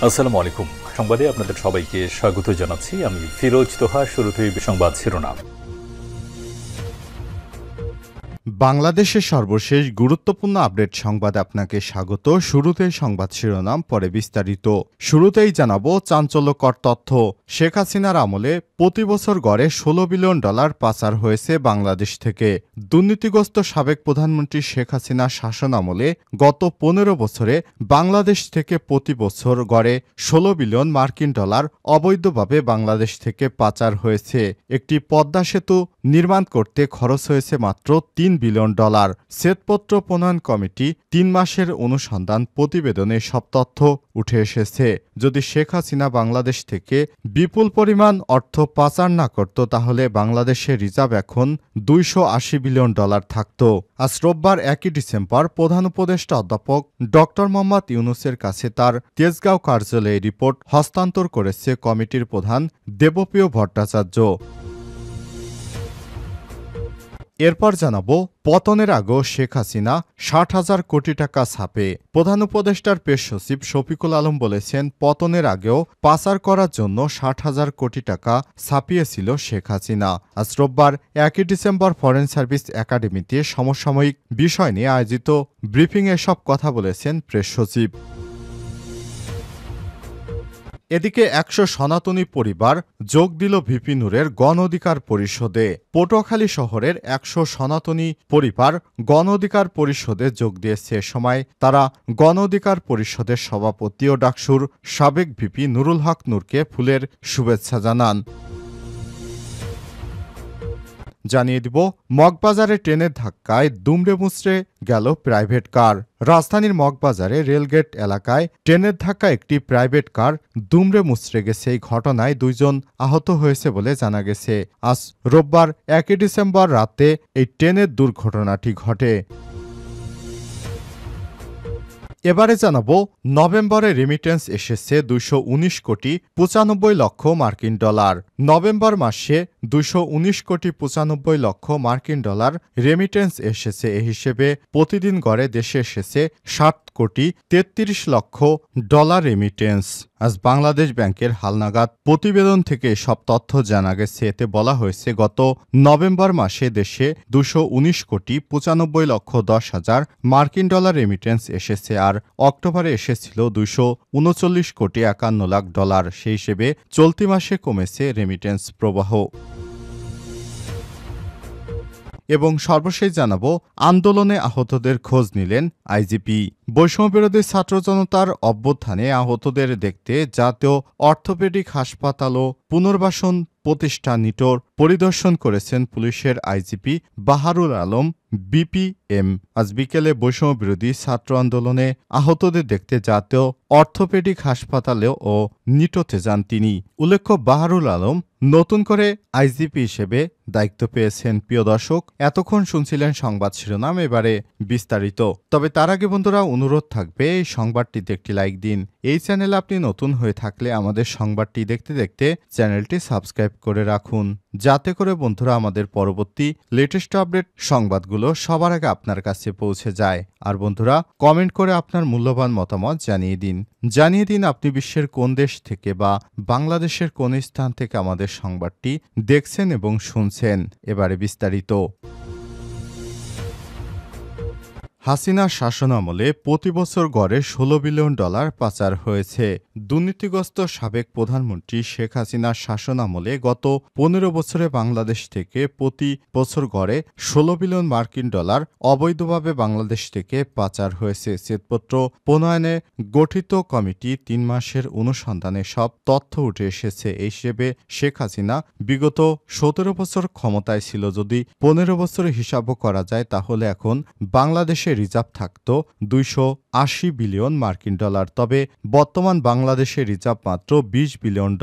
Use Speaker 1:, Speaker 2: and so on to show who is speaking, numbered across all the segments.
Speaker 1: আসসালামু আলাইকুম। সংবাদে আপনাদের সবাইকে স্বাগত জানাচ্ছি। আমি ফিরোজ তোহা। শুরুতেই সংবাদ শিরোনাম।
Speaker 2: বাংলাদেশের সর্বশেষ গুরুত্বপূর্ণ আপডেট সংবাদে আপনাকে স্বাগত। শুরুতেই সংবাদ শিরোনাম, পরে বিস্তারিত। শুরুতেই জানাবো চাঞ্চল্যকর তথ্য। শেখ হাসিনার আমলে প্রতি বছর গড়ে $16 বিলিয়ন পাচার হয়েছে বাংলাদেশ থেকে। দুর্নীতিগ্রস্ত সাবেক প্রধানমন্ত্রী শেখ হাসিনার শাসন আমলে গত 15 বছরে বাংলাদেশ থেকে প্রতি বছর গড়ে $16 বিলিয়ন অবৈধভাবে বাংলাদেশ থেকে পাচার হয়েছে। একটি পদ্মা সেতু নির্মাণ করতে খরচ হয়েছে মাত্র $3 বিলিয়ন। শ্বেতপত্র প্রণয়ন কমিটি 3 মাসের অনুসন্ধান প্রতিবেদনে সব তথ্য উঠে এসেছে। যদি শেখ হাসিনা বাংলাদেশ থেকে বিপুল পরিমাণ অর্থ পাচার না করত, তাহলে বাংলাদেশের রিজার্ভ এখন $280 বিলিয়ন থাকত। আজ রোববার 1 ডিসেম্বর প্রধান উপদেষ্টা অধ্যাপক ডক্টর মোহাম্মদ ইউনূসের কাছে তার তেজগাঁও কার্যালয়ে রিপোর্ট হস্তান্তর করেছে কমিটির প্রধান দেবপ্রিয় ভট্টাচার্য। এরপর জানাবো পতনের আগেও শেখ হাসিনা 60,000 কোটি টাকা ছাপে। প্রধান উপদেষ্টার প্রেস সচিব শফিকুল আলম বলেছেন, পতনের আগেও পাচার করার জন্য 60,000 কোটি টাকা ছাপিয়েছিল শেখ হাসিনা। আজ রোববার 1 ডিসেম্বর ফরেন সার্ভিস একাডেমিতে সমসাময়িক বিষয় নিয়ে আয়োজিত ব্রিফিংয়ে এসব কথা বলেছেন প্রেস সচিব। এদিকে 100 সনাতনী পরিবার যোগ দিল ভিপি নূরের গণ অধিকার পরিষদে। পটুয়াখালী শহরের 100 সনাতনী পরিবার গণ অধিকার পরিষদে যোগ দিয়েছে। এ সময় তারা গণ অধিকার পরিষদের সভাপতি ও ডাকসুর সাবেক ভিপি নুরুল হক নূরকে ফুলের শুভেচ্ছা জানান। জানিয়ে দিব, মগবাজারে ট্রেনের ধাক্কায় দুমড়ে মুচড়ে গেল প্রাইভেট কার। রাজধানীর মগবাজারে রেলগেট এলাকায় ট্রেনের ধাক্কায় একটি প্রাইভেট কার দুমড়ে মুচড়ে গেছে। এই ঘটনায় 2 জন আহত হয়েছে বলে জানা গেছে। আজ রোববার 1 ডিসেম্বর রাতে এই ট্রেনের দুর্ঘটনাটি ঘটে। এবারে জানাবো, নভেম্বরে রেমিটেন্স এসেছে $219.95 কোটি। নভেম্বর মাসে $219.95 কোটি রেমিটেন্স এসেছে। এ হিসেবে প্রতিদিন গড়ে দেশে এসেছে $7.33 কোটি রেমিটেন্স। আজ বাংলাদেশ ব্যাংকের হালনাগাদ প্রতিবেদন থেকে সব তথ্য জানা গেছে। এতে বলা হয়েছে, গত নভেম্বর মাসে দেশে $219.10 রেমিটেন্স এসেছে, আর অক্টোবরে এসেছিল $239.51 সেই হিসেবে চলতি মাসে কমেছে রেমিটেন্স প্রবাহ। এবং সর্বশেষ জানাবো, আন্দোলনে আহতদের খোঁজ নিলেন আইজিপি। বৈষম্যবিরোধী ছাত্র জনতার অভ্যুত্থানে আহতদের দেখতে জাতীয় অর্থোপেডিক হাসপাতাল ও পুনর্বাসন প্রতিষ্ঠান নিটোর পরিদর্শন করেছেন পুলিশের আইজিপি বাহারুল আলম বিপিএম। আজ বিকেলে বৈষম্যবিরোধী ছাত্র আন্দোলনে আহতদের দেখতে জাতীয় অর্থোপেডিক হাসপাতালে ও নিটোতে যান তিনি। উল্লেখ্য, বাহারুল আলম নতুন করে আইজিপি হিসেবে দায়িত্ব পেয়েছেন। প্রিয় দর্শক, এতক্ষণ শুনছিলেন সংবাদ শিরোনাম, এবারে বিস্তারিত। তবে তার আগে বন্ধুরা, অনুরোধ থাকবে এই সংবাদটিতে একটি লাইক দিন। এই চ্যানেলে আপনি নতুন হয়ে থাকলে আমাদের সংবাদটি দেখতে দেখতে চ্যানেলটি সাবস্ক্রাইব করে রাখুন, যাতে করে বন্ধুরা আমাদের পরবর্তী লেটেস্ট আপডেট সংবাদগুলো সবার আগে আপনার কাছে পৌঁছে যায়। আর বন্ধুরা, কমেন্ট করে আপনার মূল্যবান মতামত জানিয়ে দিন আপনি বিশ্বের কোন দেশ থেকে বা বাংলাদেশের কোন স্থান থেকে আমাদের সংবাদটি দেখছেন এবং শুনছেন। এবারে বিস্তারিত। হাসিনার শাসনামলে প্রতি বছর গড়ে $16 বিলিয়ন পাচার হয়েছে। দুর্নীতিগ্রস্ত সাবেক প্রধানমন্ত্রী শেখ হাসিনার শাসনামলে গত 15 বছরে বাংলাদেশ থেকে প্রতি বছর গড়ে $16 বিলিয়ন অবৈধভাবে বাংলাদেশ থেকে পাচার হয়েছে। শ্বেতপত্র প্রণয়নে গঠিত কমিটি 3 মাসের অনুসন্ধানে সব তথ্য উঠে এসেছে। এই হিসেবে শেখ হাসিনা বিগত 17 বছর ক্ষমতায় ছিল। যদি 15 বছরের হিসাবও করা যায়, তাহলে এখন বাংলাদেশে রিজার্ভ থাকত $280 বিলিয়ন। তবে বর্তমান বাংলাদেশের রিজার্ভ মাত্র $20 বিলিয়ন।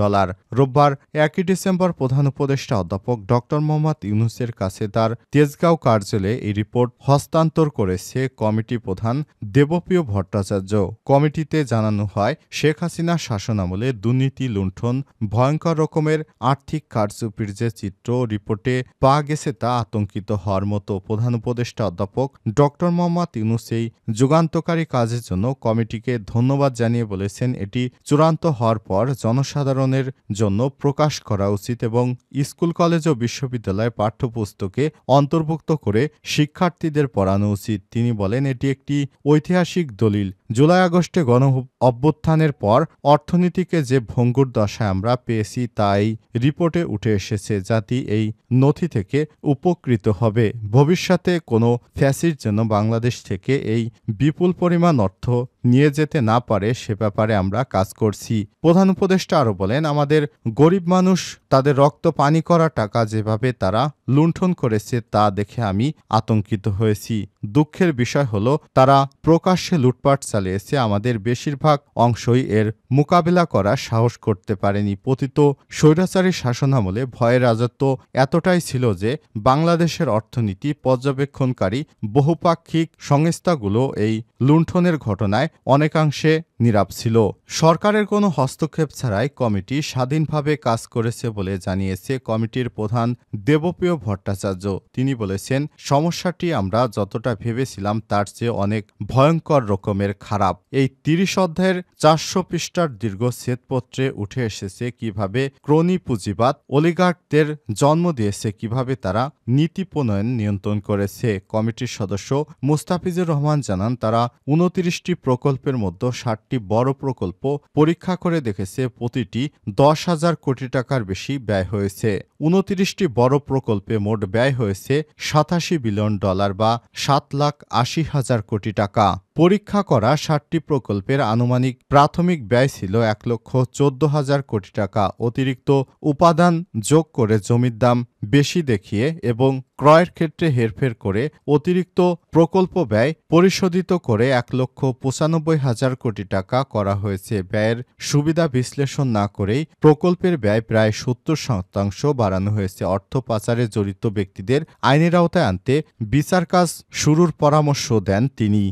Speaker 2: রোববার 1 ডিসেম্বর প্রধান উপদেষ্টা অধ্যাপক ডক্টর মোহাম্মদ ইউনূসের কাছে তার তেজগাঁও কার্যালয়ে এই রিপোর্ট হস্তান্তর করেছে কমিটি প্রধান দেবপ্রিয় ভট্টাচার্য। কমিটিতে জানানো হয়, শেখ হাসিনার শাসনামলে দুর্নীতি, লুণ্ঠন, ভয়ঙ্কর রকমের আর্থিক কারচুপির যে চিত্র রিপোর্টে পাওয়া গেছে তা আতঙ্কিত হওয়ার মতো। প্রধান উপদেষ্টা অধ্যাপক ডক্টর মোহাম্মদ মোহাম্মদ ইউনূস এই যুগান্তকারী কাজের জন্য কমিটিকে ধন্যবাদ জানিয়ে বলেছেন, এটি চূড়ান্ত হওয়ার পর জনসাধারণের জন্য প্রকাশ করা উচিত এবং স্কুল কলেজ ও বিশ্ববিদ্যালয় পাঠ্যপুস্তকে অন্তর্ভুক্ত করে শিক্ষার্থীদের পড়ানো উচিত। তিনি বলেন, এটি একটি ঐতিহাসিক দলিল। জুলাই আগস্টে গণ অভ্যুত্থানের পর অর্থনীতিকে যে ভঙ্গুর দশায় আমরা পেয়েছি তা এই রিপোর্টে উঠে এসেছে। জাতি এই নথি থেকে উপকৃত হবে। ভবিষ্যতে কোনো ফ্যাসিস্ট যেন বাংলাদেশ থেকে এই বিপুল পরিমাণ অর্থ নিয়ে যেতে না পারে সে ব্যাপারে আমরা কাজ করছি। প্রধান উপদেষ্টা আরও বলেন, আমাদের গরিব মানুষ তাদের রক্ত পানি করা টাকা যেভাবে তারা লুণ্ঠন করেছে তা দেখে আমি আতঙ্কিত হয়েছি। দুঃখের বিষয় হলো তারা প্রকাশ্যে লুটপাট চালিয়েছে। আমাদের বেশিরভাগ অংশই এর মোকাবেলা করার সাহস করতে পারেনি। পতিত স্বৈরাচারী শাসনামলে ভয়ের রাজত্ব এতটাই ছিল যে বাংলাদেশের অর্থনীতি পর্যবেক্ষণকারী বহুপাক্ষিক সংস্থাগুলো এই লুণ্ঠনের ঘটনায় অনেকাংশে নীরব ছিল। সরকারের কোনো হস্তক্ষেপ ছাড়াই কমিটি স্বাধীনভাবে কাজ করেছে বলে জানিয়েছে কমিটির প্রধান দেবপ্রিয় ভট্টাচার্য। তিনি বলেছেন, সমস্যাটি আমরা যতটা ভেবেছিলাম তার চেয়ে অনেক ভয়ঙ্কর রকমের খারাপ। এই ৩০ অধ্যায়ের ৪০০ পৃষ্ঠার দীর্ঘ শ্বেতপত্রে উঠে এসেছে কিভাবে ক্রোনি পুঁজিবাদ অলিগার্কদের জন্ম দিয়েছে, কিভাবে তারা নীতি প্রণয়ন নিয়ন্ত্রণ করেছে। কমিটির সদস্য মুস্তাফিজুর রহমান জানান, তারা ২৯টি প্রকল্পের মধ্যে ৬০টি বড় প্রকল্প পরীক্ষা করে দেখেছে, প্রতিটি ১০,০০০ কোটি টাকার বেশি ব্যয় হয়েছে। ২৯টি বড় প্রকল্পে মোট ব্যয় হয়েছে $৮৭ বিলিয়ন বা ৭,৮০,০০০ কোটি টাকা। পরীক্ষা করা ৬০টি প্রকল্পের আনুমানিক প্রাথমিক ব্যয় ছিল ১,১৪,০০০ কোটি টাকা। অতিরিক্ত উপাদান যোগ করে জমির দাম বেশি দেখিয়ে এবং ক্রয়ের ক্ষেত্রে হেরফের করে অতিরিক্ত প্রকল্প ব্যয় পরিশোধিত করে ১,৯৫,০০০ কোটি টাকা করা হয়েছে। ব্যয়ের সুবিধা বিশ্লেষণ না করেই প্রকল্পের ব্যয় প্রায় ৭০% বাড়ানো হয়েছে। অর্থ পাচারে জড়িত ব্যক্তিদের আইনের আওতায় আনতে বিচার কাজ শুরুর পরামর্শ দেন তিনি।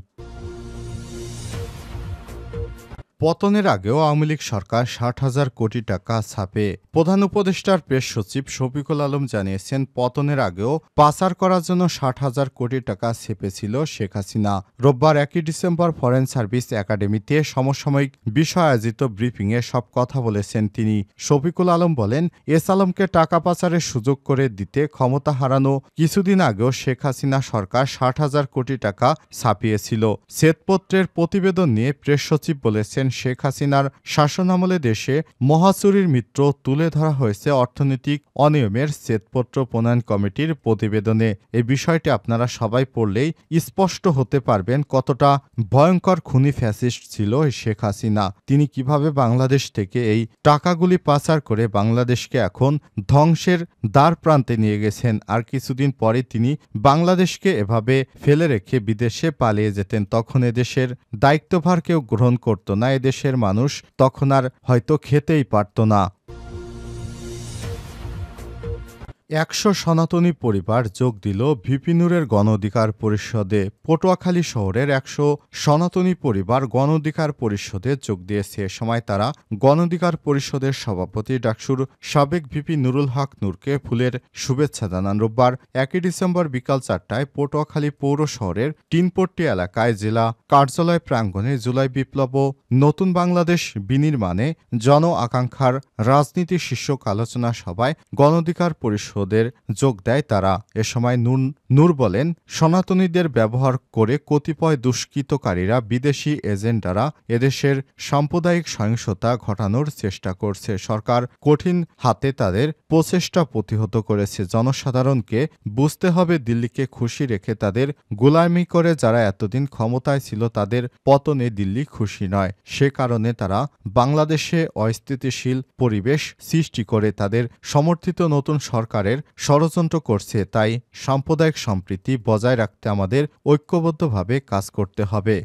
Speaker 2: পতনের আগেও আওয়ামী লীগ সরকার ৬০,০০০ কোটি টাকা ছাপে। প্রধান উপদেষ্টার প্রেস সচিব শফিকুল আলম জানিয়েছেন, পতনের আগেও পাচার করার জন্য ৬০,০০০ কোটি টাকা ছেপেছিল শেখ হাসিনা। রোববার ১ ডিসেম্বর ফরেন সার্ভিস একাডেমিতে সমসাময়িক বিষয় আয়োজিত ব্রিফিংয়ে সব কথা বলেছেন তিনি। শফিকুল আলম বলেন, এস আলমকে টাকা পাচারের সুযোগ করে দিতে ক্ষমতা হারানো কিছুদিন আগেও শেখ হাসিনা সরকার ৬০,০০০ কোটি টাকা ছাপিয়েছিল। শ্বেতপত্রের প্রতিবেদন নিয়ে প্রেস সচিব বলেছেন, শেখ হাসিনার শাসনামলে দেশে মহাচুরির মিত্র তুলে ধরা হয়েছে অর্থনৈতিক অনিয়মের শ্বেতপত্র প্রণয়ন কমিটির প্রতিবেদনে। এই বিষয়টি আপনারা সবাই পড়লেই স্পষ্ট হতে পারবেন কতটা ভয়ঙ্কর খুনি ফ্যাসিস্ট ছিল শেখ হাসিনা। তিনি কিভাবে বাংলাদেশ থেকে এই টাকাগুলি পাচার করে বাংলাদেশকে এখন ধ্বংসের দ্বার প্রান্তে নিয়ে গেছেন। আর কিছুদিন পরে তিনি বাংলাদেশকে এভাবে ফেলে রেখে বিদেশে পালিয়ে যেতেন। তখন এদেশের দায়িত্বভার কেউ গ্রহণ করত না। দেশের মানুষ তখন আর হয়তো খেতেই পারত না। ১০০ সনাতনী পরিবার যোগ দিল ভিপি নুরের গণ অধিকার পরিষদে। পটুয়াখালী শহরের ১০০ সনাতনী পরিবার গণ অধিকার পরিষদে যোগ দিয়েছে। এ সময় তারা গণ অধিকার পরিষদের সভাপতি ডাকসুর সাবেক ভিপি নুরুল হক নূরকে ফুলের শুভেচ্ছা জানান। রোববার ১ ডিসেম্বর বিকাল ৪টায় পটুয়াখালী পৌর শহরের টিনপট্টি এলাকায় জেলা কার্যালয় প্রাঙ্গণে জুলাই বিপ্লব ও নতুন বাংলাদেশ বিনির্মাণে জন আকাঙ্ক্ষার রাজনীতি শীর্ষক আলোচনা সভায় গণ অধিকার পরিষদ যোগ দেয় তারা। এ সময় নূর বলেন, সনাতনীদের ব্যবহার করে কতিপয় দুষ্কৃতকারীরা বিদেশি এজেন্টরা এদেশের সাম্প্রদায়িক সহিংসতা ঘটানোর চেষ্টা করছে। সরকার কঠিন হাতে তাদের প্রচেষ্টা প্রতিহত করেছে। জনসাধারণকে বুঝতে হবে, দিল্লিকে খুশি রেখে তাদের গোলামি করে যারা এতদিন ক্ষমতায় ছিল তাদের পতনে দিল্লি খুশি নয়। সে কারণে তারা বাংলাদেশে অস্থিতিশীল পরিবেশ সৃষ্টি করে তাদের সমর্থিত নতুন সরকারের ষড়যন্ত্র করছে। তাই সাম্প্রদায়িক সম্প্রীতি বজায় রাখতে আমাদের ঐক্যবদ্ধভাবে কাজ করতে হবে।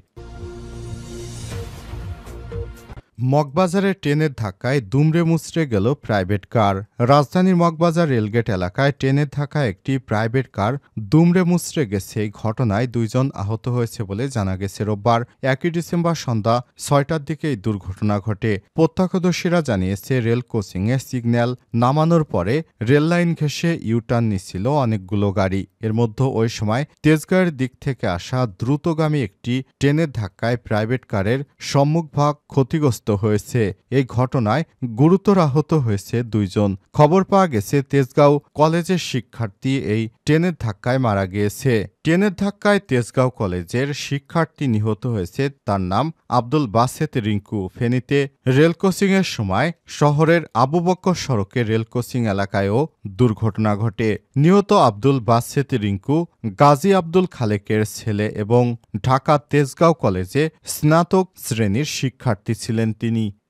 Speaker 2: মগবাজারে ট্রেনের ধাক্কায় দুমড়ে মুচড়ে গেল প্রাইভেট কার। রাজধানীর মগবাজার রেলগেট এলাকায় ট্রেনের ধাক্কায় একটি প্রাইভেট কার দুমড়ে মুচড়ে গেছে। এই ঘটনায় 2 জন আহত হয়েছে বলে জানা গেছে। রোববার 1 ডিসেম্বর সন্ধ্যা 6টার দিকে এই দুর্ঘটনা ঘটে। প্রত্যক্ষদর্শীরা জানিয়েছে, রেল ক্রসিংয়ে সিগন্যাল নামানোর পরে রেল লাইন ঘেঁষে ইউটার্ন নিচ্ছিল অনেকগুলো গাড়ি। এর মধ্যে ওই সময় তেজগাঁওয়ের দিক থেকে আসা দ্রুতগামী একটি ট্রেনের ধাক্কায় প্রাইভেট কারের সম্মুখভাগ ক্ষতিগ্রস্ত হয়েছে। এই ঘটনায় গুরুতর আহত হয়েছে 2 জন। খবর পাওয়া গেছে, তেজগাঁও কলেজের শিক্ষার্থী এই ট্রেনের ধাক্কায় মারা গিয়েছে। ট্রেনের ধাক্কায় তেজগাঁও কলেজের শিক্ষার্থী নিহত হয়েছে। তার নাম আব্দুল বাসেত রিঙ্কু। ফেনীতে রেল ক্রসিংয়ের সময় শহরের আবু বক্কর সড়কে রেল ক্রসিং এলাকায়ও দুর্ঘটনা ঘটে। নিহত আব্দুল বাসেত রিঙ্কু গাজী আব্দুল খালেকের ছেলে এবং ঢাকা তেজগাঁও কলেজে স্নাতক শ্রেণীর শিক্ষার্থী ছিলেন তিনি।